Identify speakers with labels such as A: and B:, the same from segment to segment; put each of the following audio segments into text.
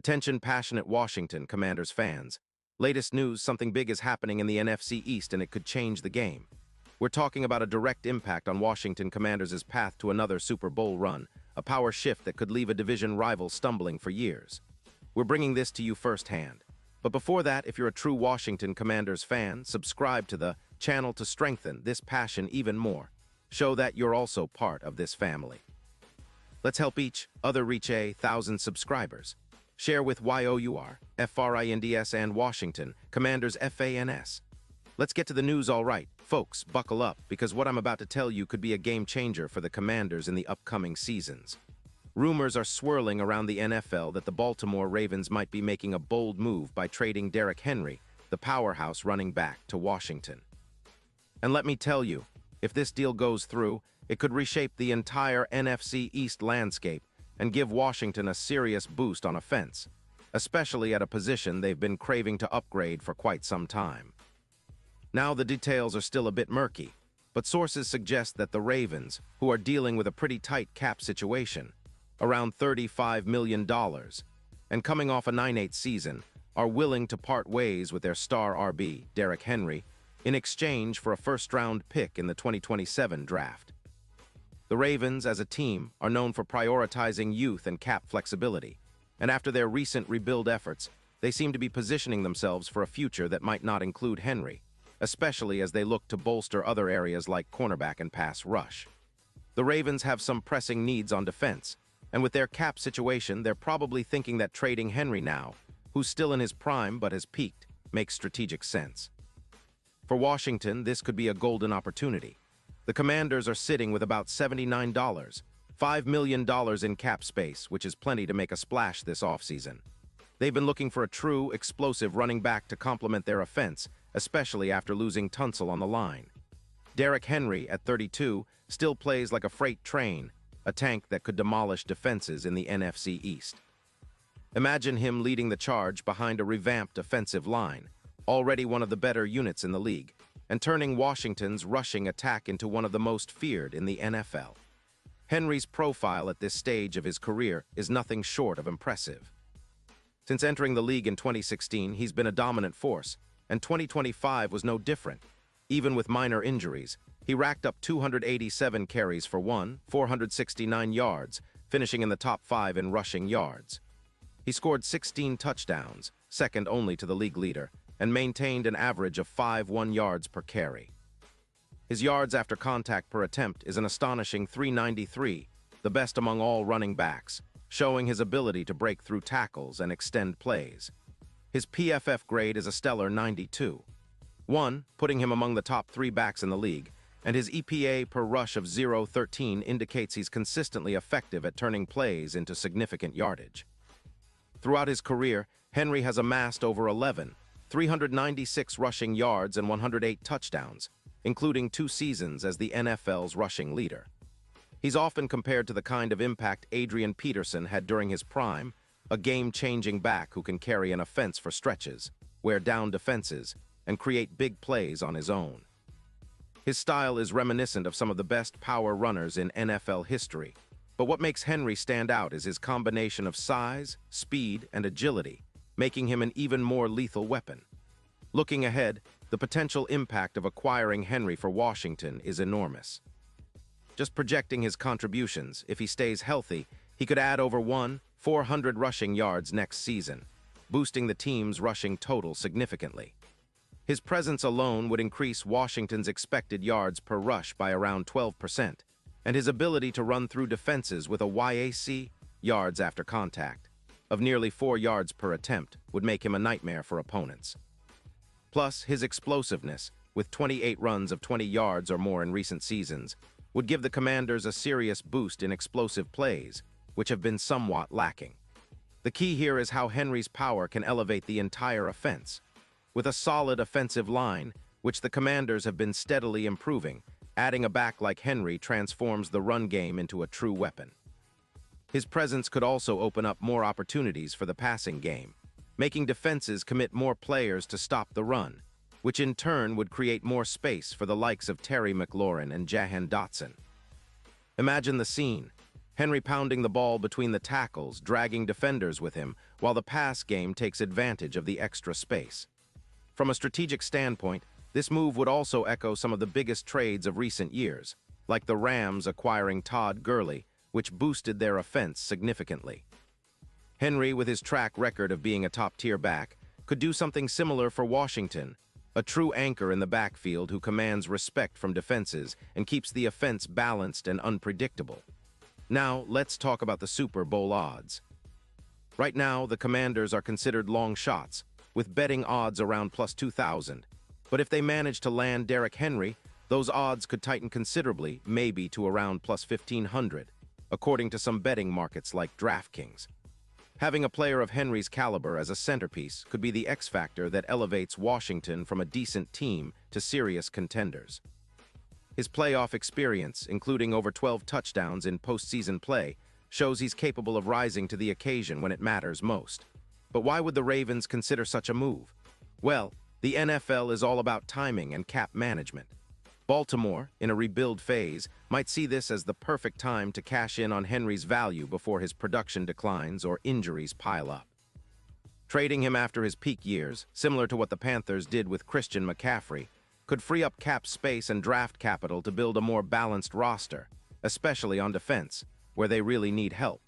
A: Attention passionate Washington Commanders fans. Latest news, something big is happening in the NFC East and it could change the game. We're talking about a direct impact on Washington Commanders' path to another Super Bowl run, a power shift that could leave a division rival stumbling for years. We're bringing this to you firsthand. But before that, if you're a true Washington Commanders fan, subscribe to the channel to strengthen this passion even more. Show that you're also part of this family. Let's help each other reach 1,000 subscribers. Share with YOUR, FRINDS and Washington, Commanders FANS. Let's get to the news all right. Folks, buckle up, because what I'm about to tell you could be a game changer for the Commanders in the upcoming seasons. Rumors are swirling around the NFL that the Baltimore Ravens might be making a bold move by trading Derrick Henry, the powerhouse running back, to Washington. And let me tell you, if this deal goes through, it could reshape the entire NFC East landscape and give Washington a serious boost on offense, especially at a position they've been craving to upgrade for quite some time. Now the details are still a bit murky, but sources suggest that the Ravens, who are dealing with a pretty tight cap situation, around $35 million, and coming off a 9-8 season, are willing to part ways with their star RB, Derrick Henry, in exchange for a first-round pick in the 2027 draft. The Ravens, as a team, are known for prioritizing youth and cap flexibility, and after their recent rebuild efforts, they seem to be positioning themselves for a future that might not include Henry, especially as they look to bolster other areas like cornerback and pass rush. The Ravens have some pressing needs on defense, and with their cap situation, they're probably thinking that trading Henry now, who's still in his prime but has peaked, makes strategic sense. For Washington, this could be a golden opportunity. The Commanders are sitting with about $5 million in cap space, which is plenty to make a splash this offseason. They've been looking for a true, explosive running back to complement their offense, especially after losing Tunsil on the line. Derrick Henry, at 32, still plays like a freight train, a tank that could demolish defenses in the NFC East. Imagine him leading the charge behind a revamped offensive line, already one of the better units in the league, and turning Washington's rushing attack into one of the most feared in the NFL. Henry's profile at this stage of his career is nothing short of impressive. Since entering the league in 2016, he's been a dominant force, and 2025 was no different. Even with minor injuries, he racked up 287 carries for 469 yards, finishing in the top 5 in rushing yards. He scored 16 touchdowns, second only to the league leader, and maintained an average of 5.1 yards per carry. His yards after contact per attempt is an astonishing 393, the best among all running backs, showing his ability to break through tackles and extend plays. His PFF grade is a stellar 92, putting him among the top 3 backs in the league, and his EPA per rush of 0.13 indicates he's consistently effective at turning plays into significant yardage. Throughout his career, Henry has amassed over 396 rushing yards and 108 touchdowns, including 2 seasons as the NFL's rushing leader. He's often compared to the kind of impact Adrian Peterson had during his prime, a game-changing back who can carry an offense for stretches, wear down defenses, and create big plays on his own. His style is reminiscent of some of the best power runners in NFL history, but what makes Henry stand out is his combination of size, speed, and agility, making him an even more lethal weapon. Looking ahead, the potential impact of acquiring Henry for Washington is enormous. Just projecting his contributions, if he stays healthy, he could add over 400 rushing yards next season, boosting the team's rushing total significantly. His presence alone would increase Washington's expected yards per rush by around 12%, and his ability to run through defenses with a YAC, yards after contact, of nearly 4 yards per attempt would make him a nightmare for opponents. Plus, his explosiveness, with 28 runs of 20 yards or more in recent seasons, would give the Commanders a serious boost in explosive plays, which have been somewhat lacking. The key here is how Henry's power can elevate the entire offense. With a solid offensive line, which the Commanders have been steadily improving, adding a back like Henry transforms the run game into a true weapon. His presence could also open up more opportunities for the passing game, making defenses commit more players to stop the run, which in turn would create more space for the likes of Terry McLaurin and Jahan Dotson. Imagine the scene. Henry pounding the ball between the tackles, dragging defenders with him, while the pass game takes advantage of the extra space. From a strategic standpoint, this move would also echo some of the biggest trades of recent years, like the Rams acquiring Todd Gurley, which boosted their offense significantly. Henry, with his track record of being a top-tier back, could do something similar for Washington, a true anchor in the backfield who commands respect from defenses and keeps the offense balanced and unpredictable. Now, let's talk about the Super Bowl odds. Right now, the Commanders are considered long shots, with betting odds around plus 2,000. But if they manage to land Derrick Henry, those odds could tighten considerably, maybe to around plus 1,500, according to some betting markets like DraftKings. Having a player of Henry's caliber as a centerpiece could be the X factor that elevates Washington from a decent team to serious contenders. His playoff experience, including over 12 touchdowns in postseason play, shows he's capable of rising to the occasion when it matters most. But why would the Ravens consider such a move? Well, the NFL is all about timing and cap management. Baltimore, in a rebuild phase, might see this as the perfect time to cash in on Henry's value before his production declines or injuries pile up. Trading him after his peak years, similar to what the Panthers did with Christian McCaffrey, could free up cap space and draft capital to build a more balanced roster, especially on defense, where they really need help.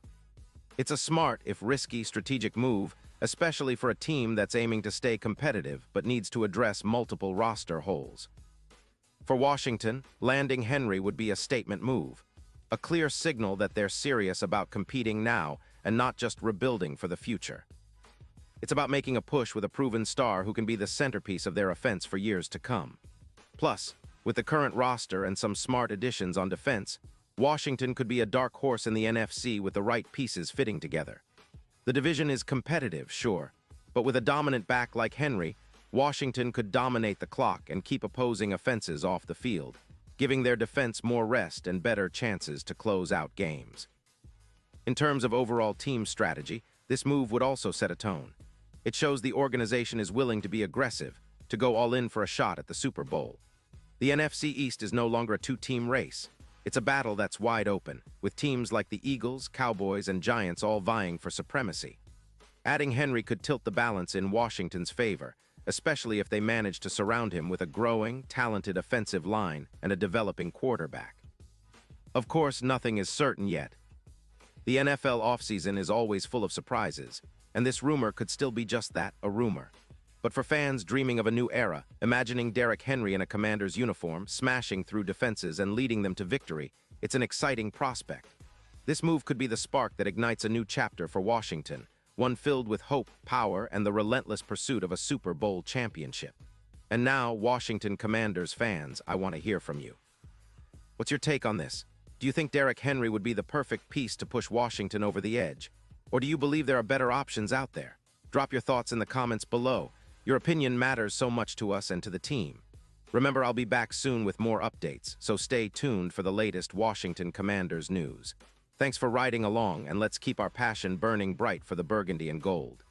A: It's a smart, if risky, strategic move, especially for a team that's aiming to stay competitive but needs to address multiple roster holes. For Washington, landing Henry would be a statement move, a clear signal that they're serious about competing now and not just rebuilding for the future. It's about making a push with a proven star who can be the centerpiece of their offense for years to come. Plus, with the current roster and some smart additions on defense, Washington could be a dark horse in the NFC with the right pieces fitting together. The division is competitive, sure, but with a dominant back like Henry, Washington could dominate the clock and keep opposing offenses off the field, giving their defense more rest and better chances to close out games. In terms of overall team strategy, this move would also set a tone. It shows the organization is willing to be aggressive, to go all in for a shot at the Super Bowl. The NFC East is no longer a two-team race. It's a battle that's wide open, with teams like the Eagles, Cowboys, and Giants all vying for supremacy. Adding Henry could tilt the balance in Washington's favor, especially if they manage to surround him with a growing, talented offensive line and a developing quarterback. Of course, nothing is certain yet. The NFL offseason is always full of surprises, and this rumor could still be just that, a rumor. But for fans dreaming of a new era, imagining Derrick Henry in a Commander's uniform, smashing through defenses and leading them to victory, it's an exciting prospect. This move could be the spark that ignites a new chapter for Washington, one filled with hope, power, and the relentless pursuit of a Super Bowl championship. And now, Washington Commanders fans, I want to hear from you. What's your take on this? Do you think Derrick Henry would be the perfect piece to push Washington over the edge? Or do you believe there are better options out there? Drop your thoughts in the comments below. Your opinion matters so much to us and to the team. Remember, I'll be back soon with more updates, so stay tuned for the latest Washington Commanders news. Thanks for riding along, and let's keep our passion burning bright for the burgundy and gold.